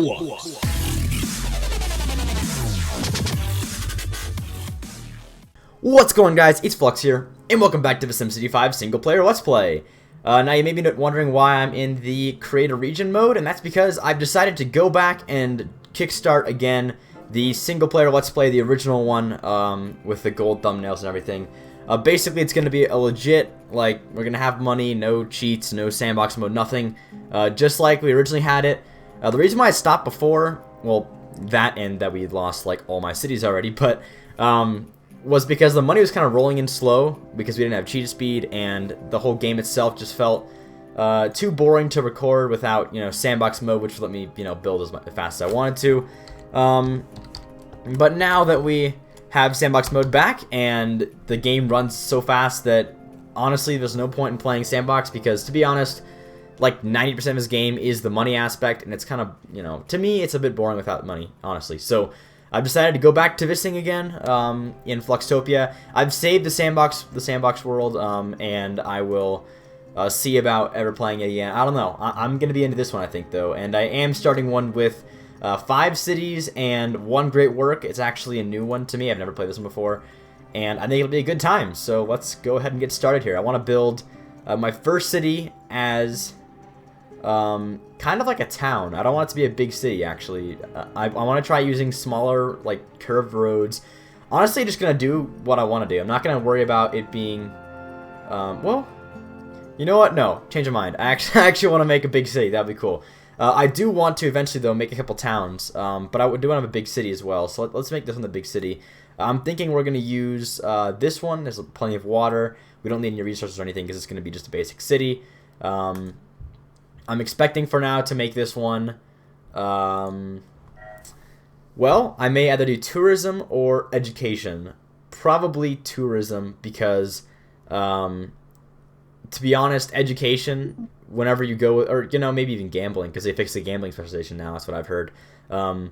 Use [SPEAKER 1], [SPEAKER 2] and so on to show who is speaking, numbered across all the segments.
[SPEAKER 1] Flux.
[SPEAKER 2] What's going on, guys? It's Flux here, and welcome back to the SimCity 5 single player Let's Play. Now you may be wondering why I'm in the create a region mode, and that's because I've decided to go back and kickstart again the single player Let's Play, the original one, with the gold thumbnails and everything. Basically, it's going to be a legit, like, we're going to have money, no cheats, no sandbox mode, nothing, just like we originally had it. The reason why I stopped before, well, that and that we lost, like, all my cities already, but, was because the money was kind of rolling in slow because we didn't have cheat speed, and the whole game itself just felt too boring to record without, sandbox mode, which would let me, build as fast as I wanted to. But now that we have sandbox mode back and the game runs so fast that honestly there's no point in playing sandbox, because to be honest, like 90% of this game is the money aspect, and it's kind of, to me it's a bit boring without money, honestly. So I've decided to go back to this thing again in Fluxtopia. I've saved the sandbox world, and I will see about ever playing it again. I don't know. I'm going to be into this one, I think, though. And I am starting one with 5 cities and 1 great work. It's actually a new one to me. I've never played this one before, and I think it'll be a good time. So let's go ahead and get started here. I want to build my first city as kind of like a town. I don't want it to be a big city, actually. I want to try using smaller, like, curved roads. Honestly, just going to do what I want to do. I'm not going to worry about it being, well, you know what? No, change of mind. I actually want to make a big city. That'd be cool. I do want to eventually, though, make a couple towns, but I do want to have a big city as well. So let's make this one the big city. I'm thinking we're going to use this one. There's plenty of water. We don't need any resources or anything because it's going to be just a basic city. I'm expecting for now to make this one, well, I may either do tourism or education. Probably tourism because, to be honest, education, whenever you go, or, maybe even gambling, because they fixed the gambling specialization now, that's what I've heard. Or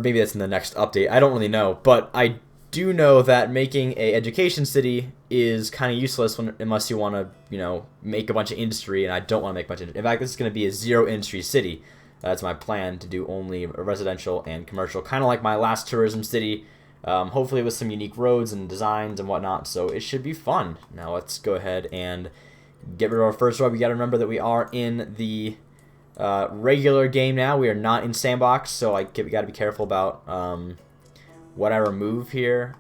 [SPEAKER 2] maybe that's in the next update, I don't really know, but I do know that making a education city is kind of useless unless you want to, make a bunch of industry, and I don't want to make a bunch of industry. In fact, this is going to be a zero industry city. That's my plan, to do only residential and commercial, kind of like my last tourism city, hopefully with some unique roads and designs and whatnot, so it should be fun. Now let's go ahead and get rid of our first road. We got to remember that we are in the regular game now. We are not in sandbox, so we got to be careful about what I remove here.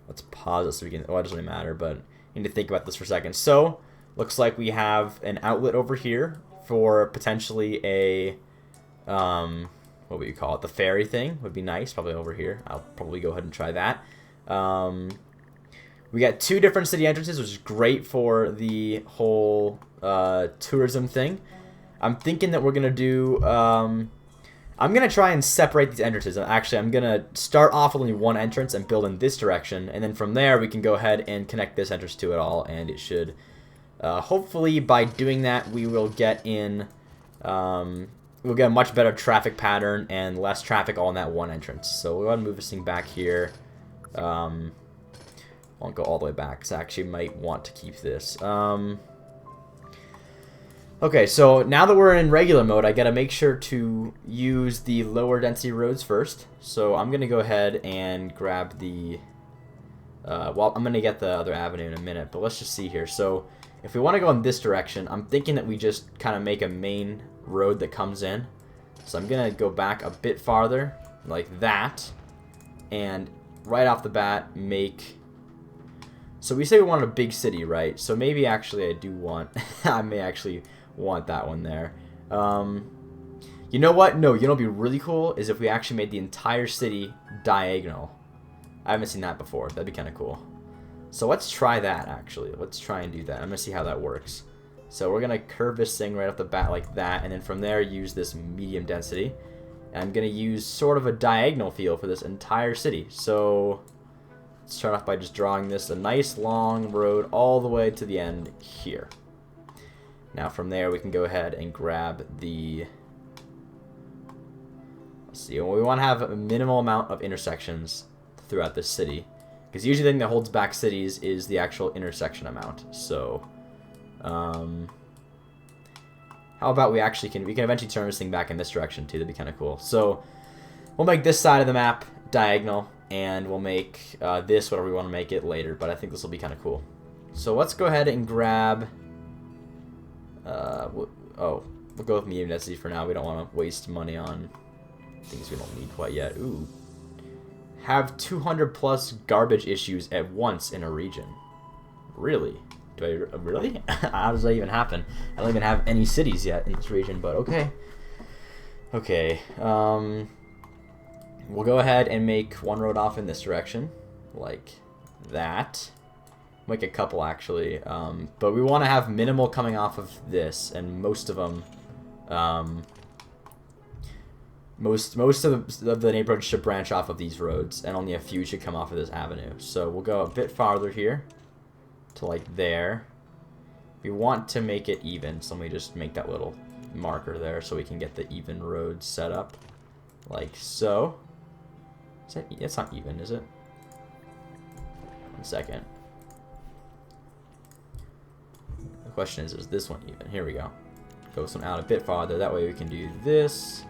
[SPEAKER 2] Let's pause it so we can, well, it doesn't really matter, but I need to think about this for a second. So, looks like we have an outlet over here for potentially a, what would you call it, the ferry thing would be nice, probably over here. I'll probably go ahead and try that. We got 2 different city entrances, which is great for the whole tourism thing. I'm thinking that we're going to do, I'm going to try and separate these entrances. Actually, I'm going to start off with only 1 entrance and build in this direction, and then from there we can go ahead and connect this entrance to it all, and it should, hopefully by doing that, we will get in, we'll get a much better traffic pattern and less traffic all in that 1 entrance. So we'll go ahead and move this thing back here. Won't go all the way back, because I actually might want to keep this. Okay, so now that we're in regular mode, I gotta make sure to use the lower density roads first. So I'm gonna go ahead and grab the, well, I'm gonna get the other avenue in a minute, but let's just see here. So if we want to go in this direction, I'm thinking that we just kind of make a main road that comes in. So I'm gonna go back a bit farther, like that, and right off the bat make. So we say we want a big city, right? So maybe actually I do want, I may actually want that one there. You know what? No, you know what'd be really cool is if we actually made the entire city diagonal. I haven't seen that before. That'd be kind of cool. So let's try that, actually. Let's try and do that. I'm going to see how that works. So we're going to curve this thing right off the bat like that, and then from there use this medium density. And I'm going to use sort of a diagonal feel for this entire city. So let's start off by just drawing this a nice long road all the way to the end here. Now from there we can go ahead and grab the, let's see, we want to have a minimal amount of intersections throughout this city, because usually the thing that holds back cities is the actual intersection amount. So How about we can eventually turn this thing back in this direction too. That'd be kind of cool. So we'll make this side of the map diagonal, and we'll make this whatever we want to make it later. But I think this will be kind of cool. So let's go ahead and grab. We'll go with medium density for now. We don't want to waste money on things we don't need quite yet. Ooh. Have 200 plus garbage issues at once in a region. Really? Really? How does that even happen? I don't even have any cities yet in this region, but okay. Okay. We'll go ahead and make one road off in this direction, like that. Make a couple actually, but we want to have minimal coming off of this, and most of them, most of the neighborhoods should branch off of these roads, and only a few should come off of this avenue. So we'll go a bit farther here to like there. We want to make it even, so let me just make that little marker there so we can get the even road set up, like so. It's not even, is it? 1 second. The question is this one even? Here we go. Go this one out a bit farther. That way we can do this.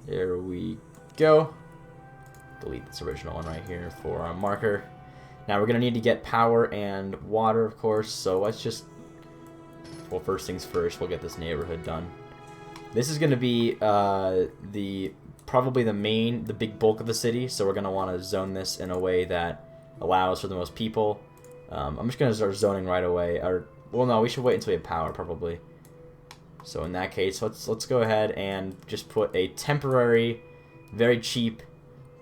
[SPEAKER 2] There we go. Delete this original one right here for our marker. Now we're going to need to get power and water, of course. So let's just... Well, first things first, we'll get this neighborhood done. This is going to be probably the big bulk of the city. So we're going to want to zone this in a way that allows for the most people. I'm just going to start zoning right away. Well, no, we should wait until we have power, probably. So in that case, let's go ahead and just put a temporary, very cheap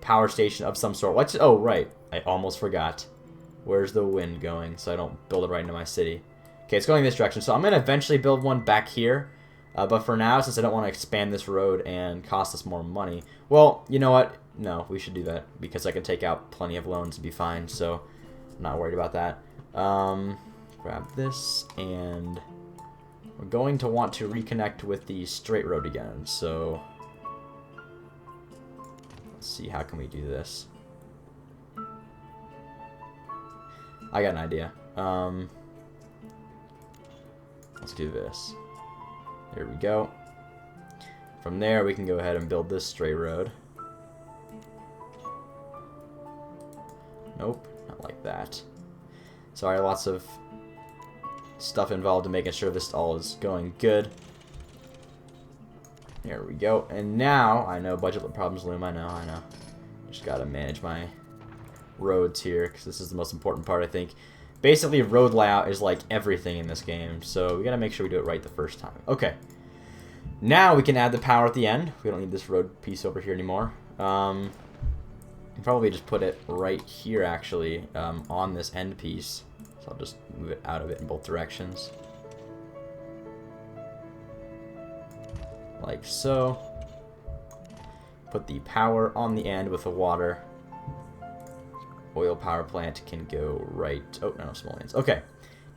[SPEAKER 2] power station of some sort. Oh, right. I almost forgot. Where's the wind going so I don't build it right into my city? Okay, it's going this direction. So I'm going to eventually build one back here. But for now, since I don't want to expand this road and cost us more money... Well, you know what? No, we should do that because I can take out plenty of loans and be fine. So I'm not worried about that. Grab this, and we're going to want to reconnect with the straight road again. So let's see, how can we do this? I got an idea. Let's do this. There we go. From there, we can go ahead and build this straight road. Nope, not like that. Sorry, lots of stuff involved in making sure this all is going good. There we go. And now, I know budget problems loom, I know. Just gotta manage my roads here, because this is the most important part, I think. Basically, road layout is like everything in this game, so we gotta make sure we do it right the first time. Okay. Now we can add the power at the end. We don't need this road piece over here anymore. Probably just put it right here, actually, on this end piece. So I'll just move it out of it in both directions. Like so. Put the power on the end with the water. Oil power plant can go right... Oh, no, small lanes. Okay.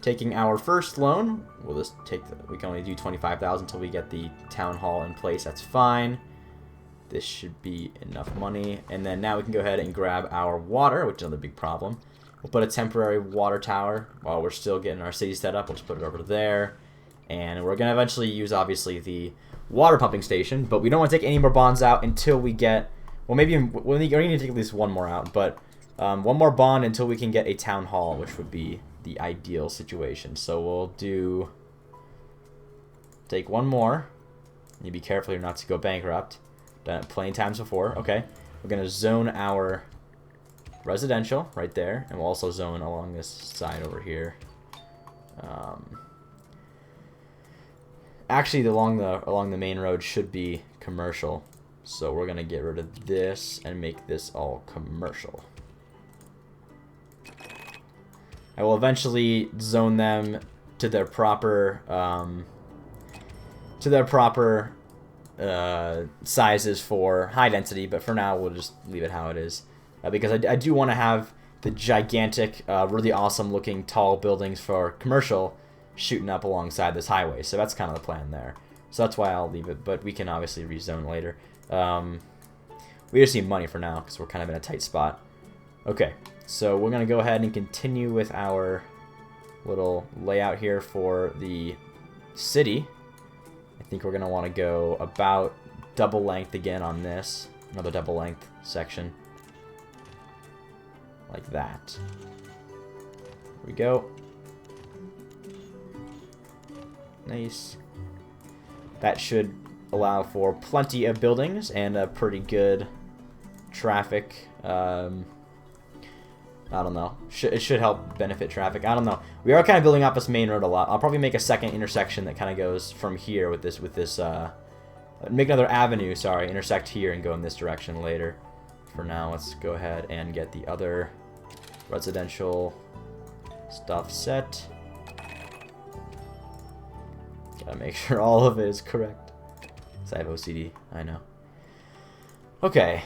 [SPEAKER 2] Taking our first loan. We'll just take we can only do 25,000 until we get the town hall in place. That's fine. This should be enough money. And then now we can go ahead and grab our water, which is another big problem. We'll put a temporary water tower while we're still getting our city set up. We'll just put it over there. And we're going to eventually use, obviously, the water pumping station. But we don't want to take any more bonds out until we get... Well, maybe we're going to take at least one more out. But one more bond until we can get a town hall, which would be the ideal situation. So we'll do... Take one more. You be careful here not to go bankrupt. Done it plenty of times before. Okay. We're going to zone our residential right there. And we'll also zone along this side over here. Actually, along the main road should be commercial. So we're going to get rid of this and make this all commercial. I will eventually zone them to their proper sizes for high density, but for now we'll just leave it how it is, because I do want to have the gigantic, really awesome looking tall buildings for commercial shooting up alongside this highway. So that's kind of the plan there. So that's why I'll leave it, but we can obviously rezone later. We just need money for now because we're kind of in a tight spot. Okay, so we're gonna go ahead and continue with our little layout here for the city. I think we're going to want to go about double length again on this. Another double length section. Like that. Here we go. Nice. That should allow for plenty of buildings and a pretty good traffic. I don't know. It should help benefit traffic. I don't know. We are kind of building up this main road a lot. I'll probably make a second intersection that kind of goes from here with this make another avenue, sorry, intersect here and go in this direction later. For now, let's go ahead and get the other residential stuff set. Gotta make sure all of it is correct. So I have OCD, I know. Okay,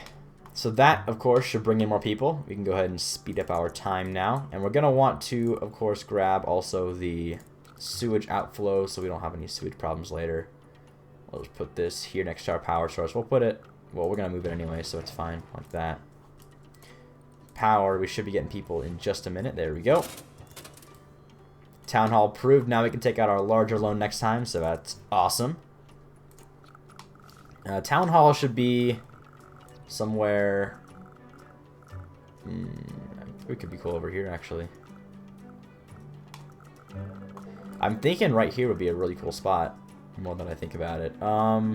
[SPEAKER 2] so that, of course, should bring in more people. We can go ahead and speed up our time now. And we're going to want to, of course, grab also the sewage outflow so we don't have any sewage problems later. We'll just put this here next to our power source. We'll put it, well, we're going to move it anyway, so it's fine like that. Power, we should be getting people in just a minute. There we go. Town hall approved. Now we can take out our larger loan next time, so that's awesome. Town hall should be somewhere. We could be cool over here, actually. I'm thinking right here would be a really cool spot. More than I think about it. Huh.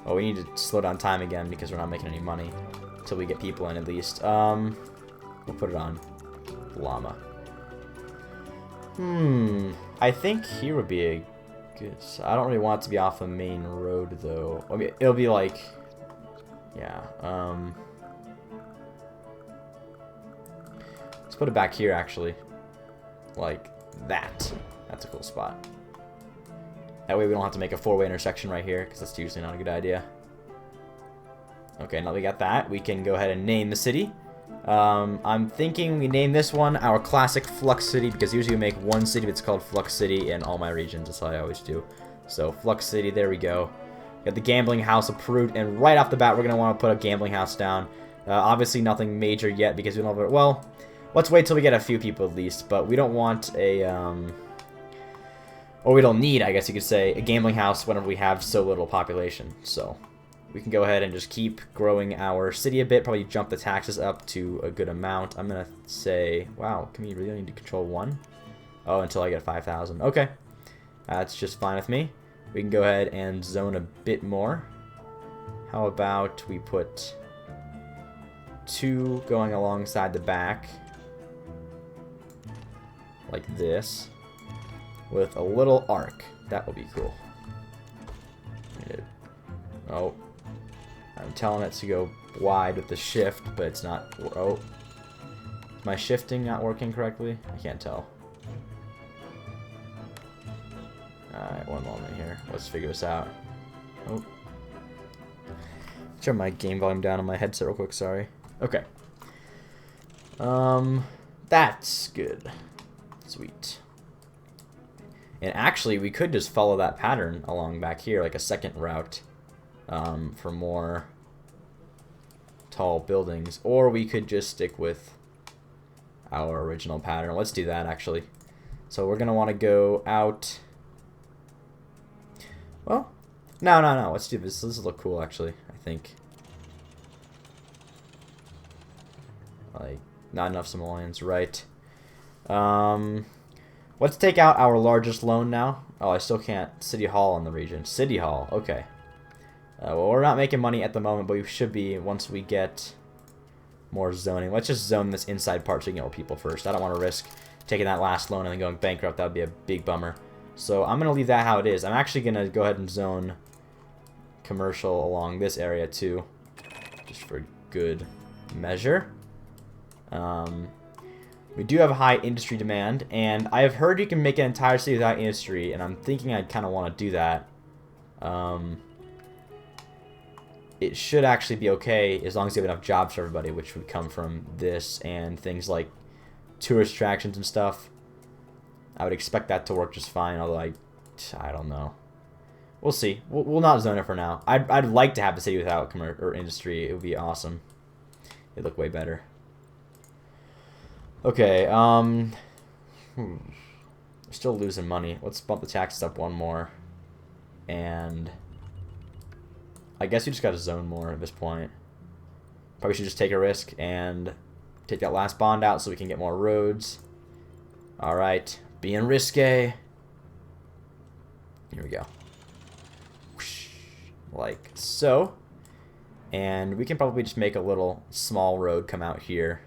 [SPEAKER 2] Oh, we need to slow down time again because we're not making any money until we get people in at least. We'll put it on llama. I think here would be a good. I don't really want it to be off the main road though. I mean, it'll be like, yeah. Let's put it back here actually, like that. That's a cool spot. That way we don't have to make a four-way intersection right here, because that's usually not a good idea. Okay, now that we got that, we can go ahead and name the city. I'm thinking we name this one our classic Flux City, because usually we make one city that's called Flux City in all my regions. That's how I always do. So, Flux City, there we go. Got the gambling house approved, and right off the bat, we're going to want to put a gambling house down. Obviously, nothing major yet, because we don't have a... Well, let's wait till we get a few people at least, but we don't want a... Or we don't need, I guess you could say, a gambling house whenever we have so little population. So we can go ahead and just keep growing our city a bit, probably jump the taxes up to a good amount. I'm going to say, wow, can we really need to control one? Oh, until I get 5,000. Okay, that's just fine with me. We can go ahead and zone a bit more. How about we put 2 going alongside the back, like this. With a little arc. That will be cool. Oh. I'm telling it to go wide with the shift, but it's not... Oh. Is my shifting not working correctly? I can't tell. Alright, one moment here. Let's figure this out. Oh. Turn my game volume down on my headset real quick, sorry. Okay. That's good. Sweet. And actually, we could just follow that pattern along back here, like a second route for more tall buildings. Or we could just stick with our original pattern. Let's do that, actually. So we're going to want to go out... Well, no. Let's do this. This will look cool, actually, I think. Like, not enough simoleons, right. Let's take out our largest loan now. Oh, I still can't. City Hall in the region. City Hall. Okay. Well, we're not making money at the moment, but we should be once we get more zoning. Let's just zone this inside part so we can get more people first. I don't want to risk taking that last loan and then going bankrupt. That would be a big bummer. So I'm going to leave that how it is. I'm actually going to go ahead and zone commercial along this area too, just for good measure. We do have a high industry demand, and I have heard you can make an entire city without industry, and I'm thinking I kind of want to do that. It should actually be okay as long as you have enough jobs for everybody, which would come from this and things like tourist attractions and stuff. I would expect that to work just fine, although I don't know. We'll see. We'll not zone it for now. I'd like to have the city without commercial or industry. It would be awesome. It'd look way better. Okay, we're still losing money. Let's bump the taxes up one more. And I guess we just gotta zone more at this point. Probably should just take a risk and take that last bond out so we can get more roads. Alright, being risque. Here we go. Like so. And we can probably just make a little small road come out here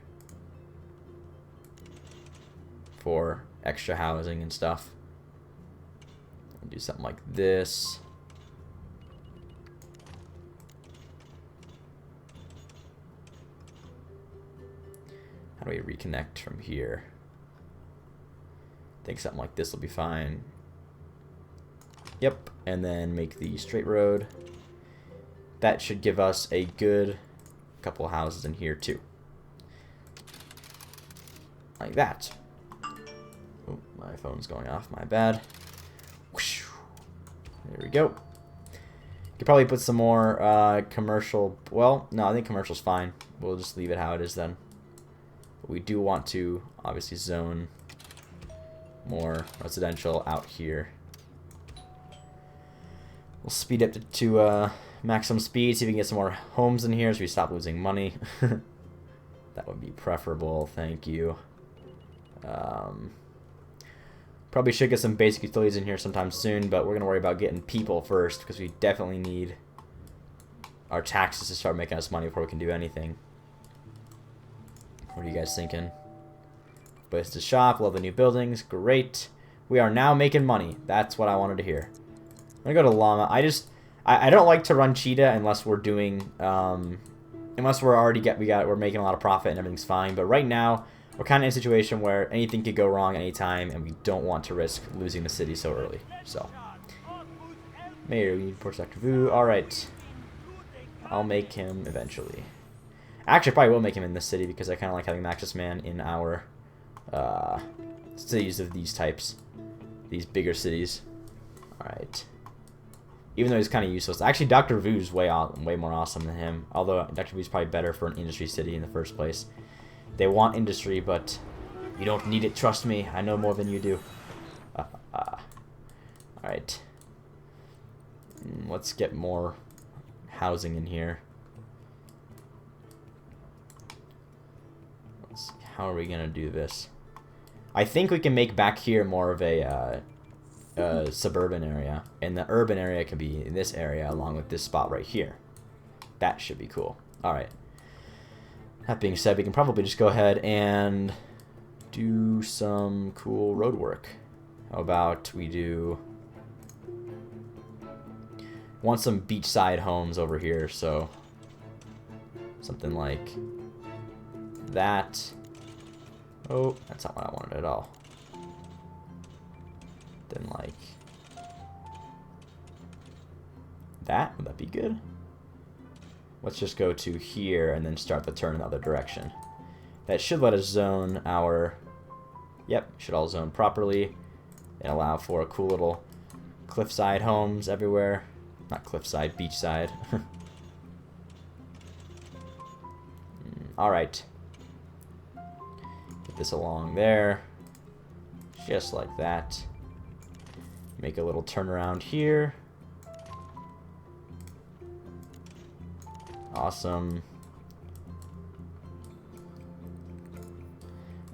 [SPEAKER 2] for extra housing and stuff. Do something like this. How do we reconnect from here? I think something like this will be fine. Yep, and then make the straight road. That should give us a good couple houses in here too. Like that. Oh, my phone's going off, my bad. There we go. Could probably put some more commercial. Well, no, I think commercial's fine. We'll just leave it how it is then. But we do want to obviously zone more residential out here. We'll speed up to maximum speed, see if we can get some more homes in here so we stop losing money. That would be preferable, thank you. Probably should get some basic utilities in here sometime soon, but we're going to worry about getting people first because we definitely need our taxes to start making us money before we can do anything. What are you guys thinking? Place to shop, love the new buildings, great. We are now making money. That's what I wanted to hear. I'm going to go to Llama. I don't like to run Cheetah unless we're doing, unless we're already we're making a lot of profit and everything's fine. But right now, we're kind of in a situation where anything could go wrong anytime, and we don't want to risk losing the city so early. So, Mayor, we need Port Sector Vu. Alright. I'll make him eventually. Actually, I probably will make him in this city because I kind of like having Maxis Man in our cities of these types. These bigger cities. Alright. Even though he's kind of useless. Actually, Dr. Vu's way more awesome than him. Although, Dr. Vu's probably better for an industry city in the first place. They want industry, but you don't need it, trust me. I know more than you do. Alright. Let's get more housing in here. Let's see, how are we going to do this? I think we can make back here more of a suburban area. And the urban area can be in this area along with this spot right here. That should be cool. Alright. That being said, we can probably just go ahead and do some cool road work. How about we do... want some beachside homes over here, so... something like that. Oh, that's not what I wanted at all. Then like... that? Would that be good? Let's just go to here and then start the turn in the other direction. That should let us zone our... yep, should all zone properly. And allow for a cool little cliffside homes everywhere. Not cliffside, beachside. Alright. Get this along there. Just like that. Make a little turnaround here. Awesome.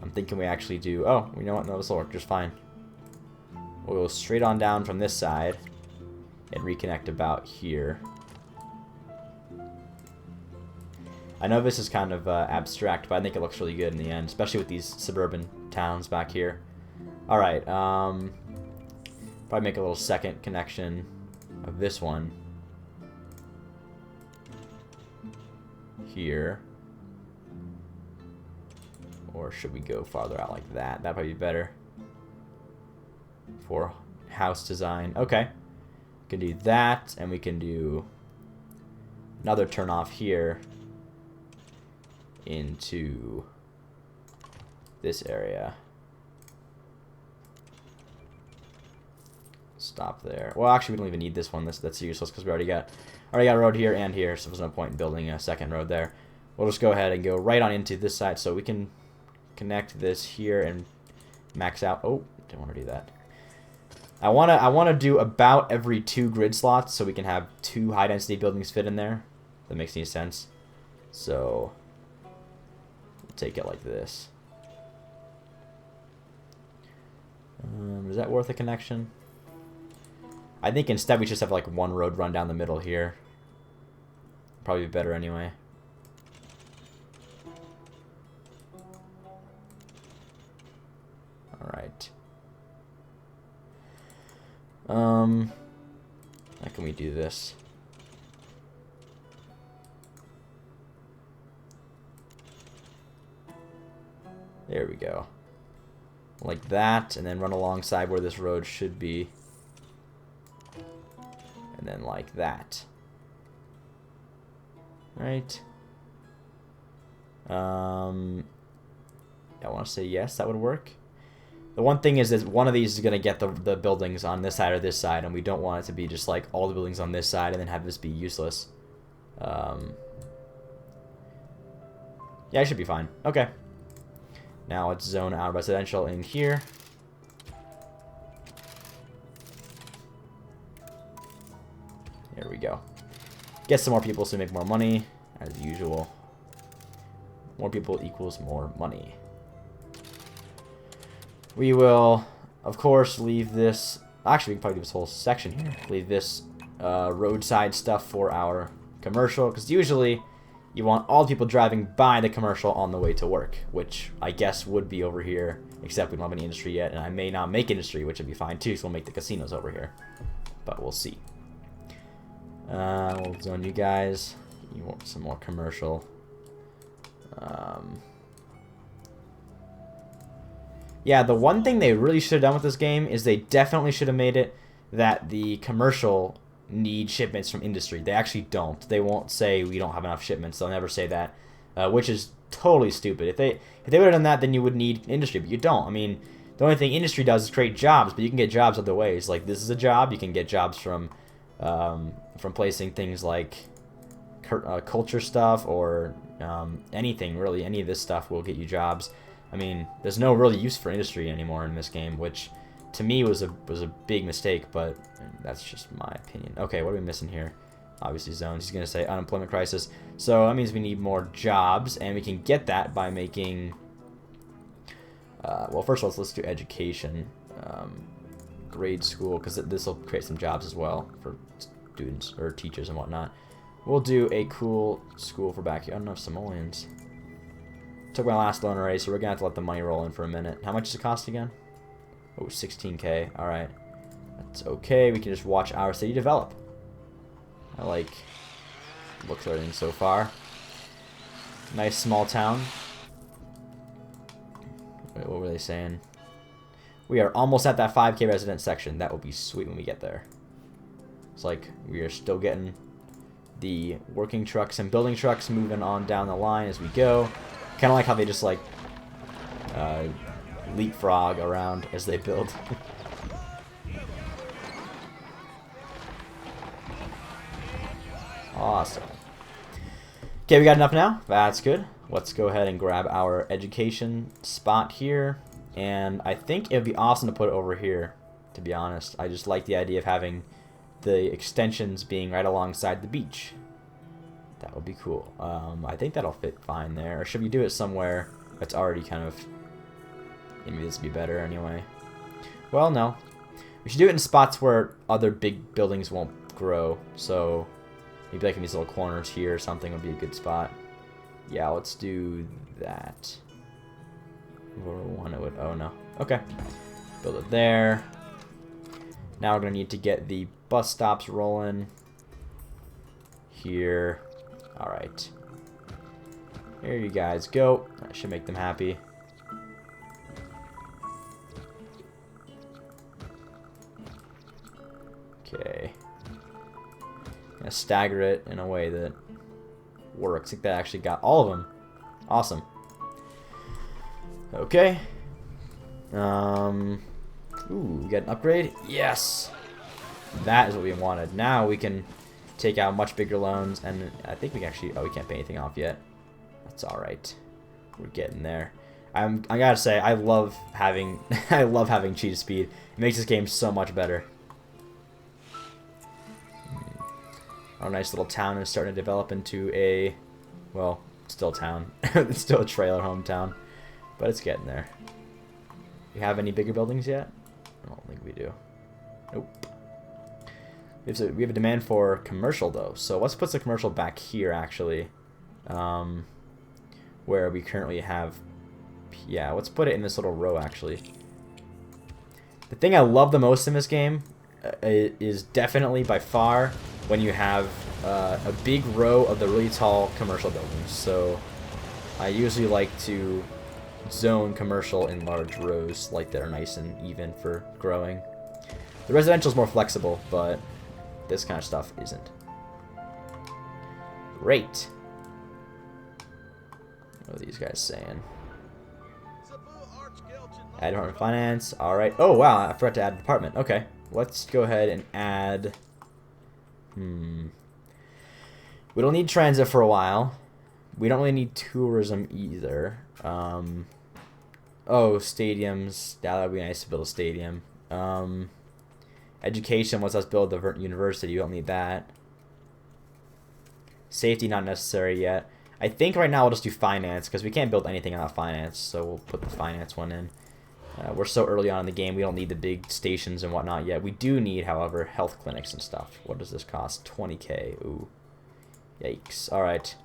[SPEAKER 2] I'm thinking we actually do... oh, you know what? No, this will work just fine. We'll go straight on down from this side and reconnect about here. I know this is kind of abstract, but I think it looks really good in the end, especially with these suburban towns back here. Alright, probably make a little second connection of this one. Here. Or should we go farther out like that? That'd probably be better. For house design. Okay. We can do that, and we can do another turn off here into this area. Stop there. Well, actually, we don't even need this one. That's useless because we already got a road here and here, so there's no point in building a second road there. We'll just go ahead and go right on into this side so we can connect this here and max out. Oh, didn't want to do that. I wanna do about every 2 grid slots so we can have 2 high density buildings fit in there. If that makes any sense. So we'll take it like this. Is that worth a connection? I think instead we just have like 1 road run down the middle here. Probably better anyway. Alright. How can we do this? There we go. Like that, and then run alongside where this road should be. And then like that. Right. I want to say yes, that would work. The one thing is that one of these is going to get the buildings on this side or this side, and we don't want it to be just like all the buildings on this side and then have this be useless. Yeah, it should be fine. Okay. Now let's zone out residential in here. There we go. Get some more people so we make more money, as usual. More people equals more money. We will, of course, leave this... Actually, we can probably do this whole section here. Leave this roadside stuff for our commercial, because usually you want all the people driving by the commercial on the way to work, which I guess would be over here, except we don't have any industry yet, and I may not make industry, which would be fine too, so we'll make the casinos over here. But we'll see. We'll zone you guys. You want some more commercial. Yeah, the one thing they really should have done with this game is they definitely should have made it that the commercial need shipments from industry. They actually don't. They won't say we don't have enough shipments. They'll never say that, which is totally stupid. If they would have done that, then you would need industry, but you don't. I mean, the only thing industry does is create jobs, but you can get jobs other ways. Like this is a job. You can get jobs from placing things like culture stuff or anything really. Any of this stuff will get you jobs. I mean, there's no really use for industry anymore in this game, which to me was a big mistake, but that's just my opinion. Okay, what are we missing here? Obviously zones. He's going to say unemployment crisis. So that means we need more jobs, and we can get that by making... well, first of all, let's do education. Grade school, because this will create some jobs as well for students or teachers and whatnot. We'll do a cool school for back here. I don't know, Samoans. Took my last loan already, so we're going to have to let the money roll in for a minute. How much does it cost again? Oh, 16K. Alright. That's okay. We can just watch our city develop. I like the looks of everything so far. Nice small town. Wait, what were they saying? We are almost at that 5K resident section. That will be sweet when we get there. It's like we are still getting the working trucks and building trucks moving on down the line as we go. Kind of like how they just like leapfrog around as they build. Awesome. Okay, we got enough now. That's good. Let's go ahead and grab our education spot here. And I think it would be awesome to put it over here, to be honest. I just like the idea of having the extensions being right alongside the beach. That would be cool. I think that'll fit fine there. Or should we do it somewhere that's already kind of... Maybe this would be better anyway. Well, no. We should do it in spots where other big buildings won't grow. So maybe like in these little corners here or something would be a good spot. Yeah, let's do that. Oh no. Okay. Build it there. Now we're going to need to get the bus stops rolling. Here. Alright. Here you guys go. That should make them happy. Okay. Gonna stagger it in a way that works. I think that actually got all of them. Awesome. Okay. Ooh, we got an upgrade? Yes! That is what we wanted. Now we can take out much bigger loans, and I think we can actually... Oh, we can't pay anything off yet. That's alright. We're getting there. I gotta say, I love having I love having cheetah speed. It makes this game so much better. Our nice little town is starting to develop into a, well, still a town. It's still a trailer home town, but it's getting there. Do we have any bigger buildings yet? I don't think we do. Nope. We have a demand for commercial though, so let's put the commercial back here actually, where we currently have. Yeah, let's put it in this little row actually. The thing I love the most in this game is definitely by far when you have a big row of the really tall commercial buildings. So I usually like to zone commercial in large rows like that are nice and even for growing. The residential is more flexible, but this kind of stuff isn't. Great. What are these guys saying? Add department finance. Alright. Oh, wow. I forgot to add a department. Okay. Let's go ahead and add... We don't need transit for a while. We don't really need tourism either. Oh, stadiums. That would be nice to build a stadium. Education, once us build the university, you don't need that. Safety, not necessary yet. I think right now we'll just do finance, because we can't build anything without finance, so we'll put the finance one in. We're so early on in the game, we don't need the big stations and whatnot yet. We do need, however, health clinics and stuff. What does this cost? 20k. Ooh. Yikes. Alright.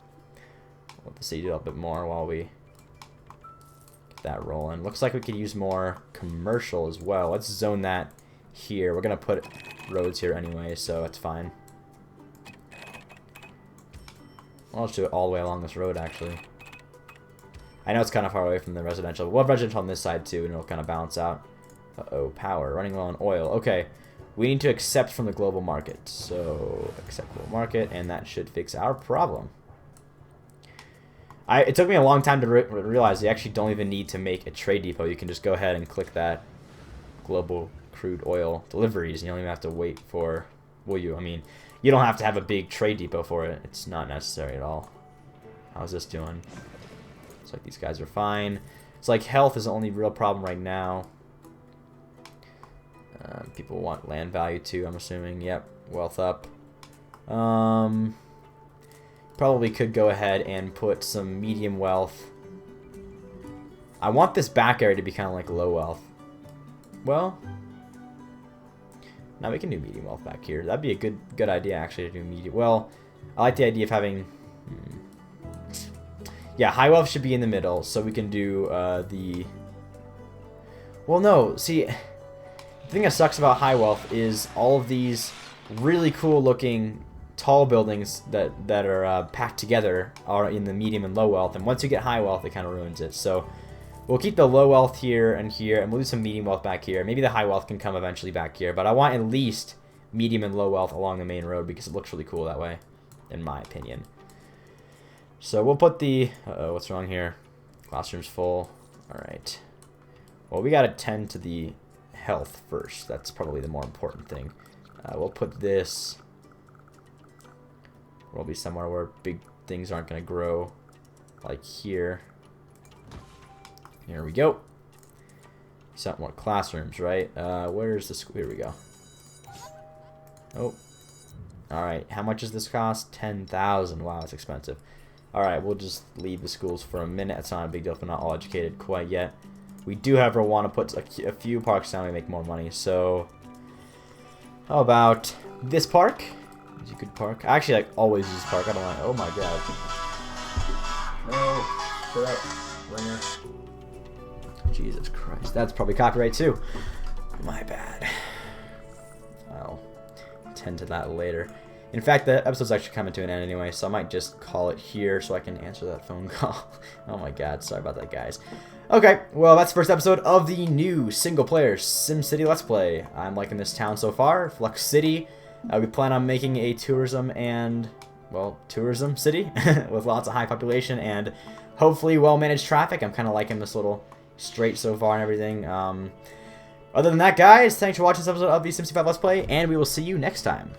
[SPEAKER 2] We'll have to see a little bit more while we get that rolling. Looks like we could use more commercial as well. Let's zone that here. We're going to put roads here anyway, so it's fine. I'll just do it all the way along this road, actually. I know it's kind of far away from the residential. We'll have residential on this side, too, and it'll kind of balance out. Uh-oh, power. Running low on oil. Okay. We need to accept from the global market. So, accept global market, and that should fix our problem. It took me a long time to realize you actually don't even need to make a trade depot. You can just go ahead and click that global crude oil deliveries. You don't even have to wait for... Will you? I mean, you don't have to have a big trade depot for it. It's not necessary at all. How's this doing? It's like these guys are fine. It's like health is the only real problem right now. People want land value too, I'm assuming. Yep, wealth up. Probably could go ahead and put some medium wealth. I want this back area to be kind of like low wealth. Well, now we can do medium wealth back here. That'd be a good idea actually to do medium. Well, I like the idea of having. Yeah, high wealth should be in the middle, so we can do the... Well, no, see, the thing that sucks about high wealth is all of these really cool-looking tall buildings that are packed together are in the medium and low wealth, and once you get high wealth, it kind of ruins it. So we'll keep the low wealth here, and we'll do some medium wealth back here. Maybe the high wealth can come eventually back here, but I want at least medium and low wealth along the main road because it looks really cool that way, in my opinion. So we'll put the... Uh-oh, what's wrong here? Classroom's full. Alright. Well, we gotta tend to the health first. That's probably the more important thing. We'll put this... We'll be somewhere where big things aren't gonna grow. Like here. Here we go. Something more classrooms, right? Where's the school? Here we go. Oh. Alright, how much does this cost? 10,000. Wow, it's expensive. Alright, we'll just leave the schools for a minute. It's not a big deal if we're not all educated quite yet. We do, however, want to put a few parks down to make more money. So, how about this park? Is it a good park? I actually always use this park. I don't like. Oh my god. No. Shut up, ringer. Jesus Christ. That's probably copyright too. My bad. I'll tend to that later. In fact, the episode's actually coming to an end anyway, so I might just call it here so I can answer that phone call. Oh my god, sorry about that, guys. Okay, well, that's the first episode of the new single-player SimCity Let's Play. I'm liking this town so far, Flux City. We plan on making a tourism and, well, tourism city with lots of high population and hopefully well-managed traffic. I'm kind of liking this little straight so far and everything. Other than that, guys, thanks for watching this episode of the SimCity 5 Let's Play, and we will see you next time.